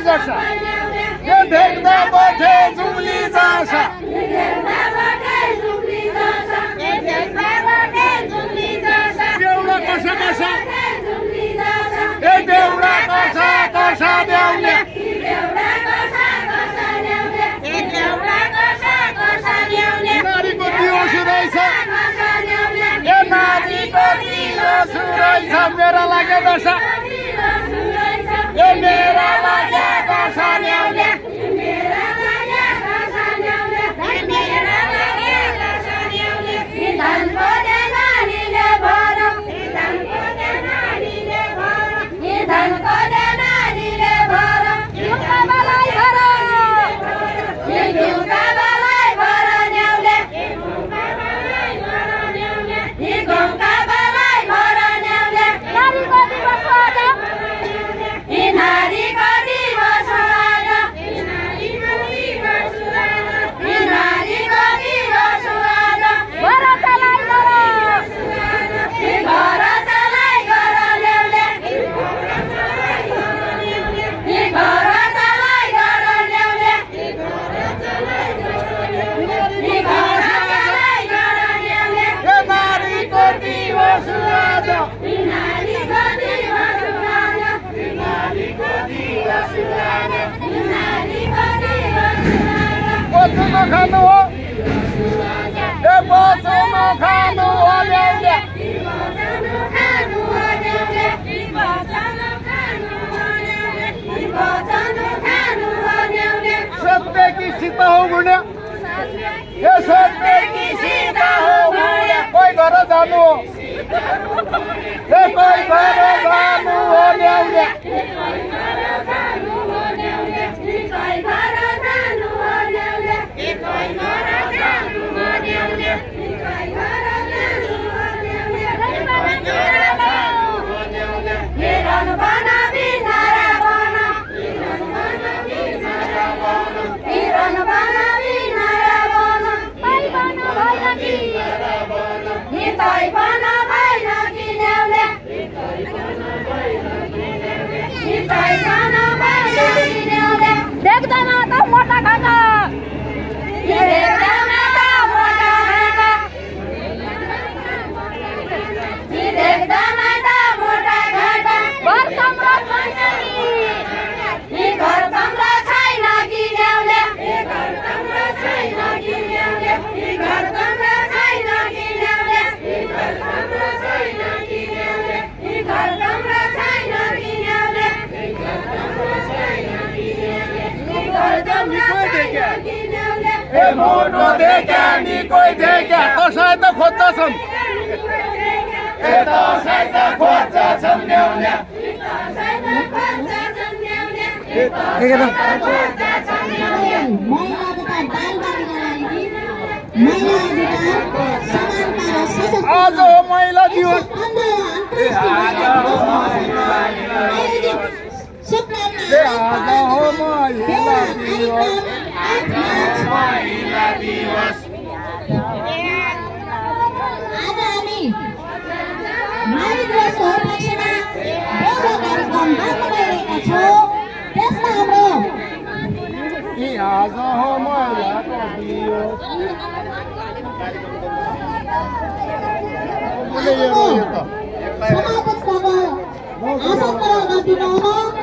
गर्छ यो देख्दा बठे जुम्ली जान्छ देउडा कसा कसा ए देउडा कसा कसा ल्याउने नारीको दिवस रहेछ ए नारीको दिवस रहेछ मेरा लागि दर्श ए मेरा लागि दर्श ल्याउने खानु हो ए बचाउनु खानु हो ल्याउने सत्य की सीता हो गुण्या ए सत्य की सीता हो गुण्या कोही घर जानु हो ए कोही घर जानु हो ल्याउने देख्दैन त मोटा खाना मोटो देख्या नि कोही देख्या कसै त खोज्छन् ए कसै त खोज्छन् ल्याउने आज हो महिला दिवस आज हो महिला दिवस आज हामी नारी दिवसको उपलक्ष्यमा एउटा कार्यक्रम गर्न गइरहेका छौँ त्यसमा हाम्रो आज हो महिलाको दिवस समाजसँग आसन गरेर दिनुहुन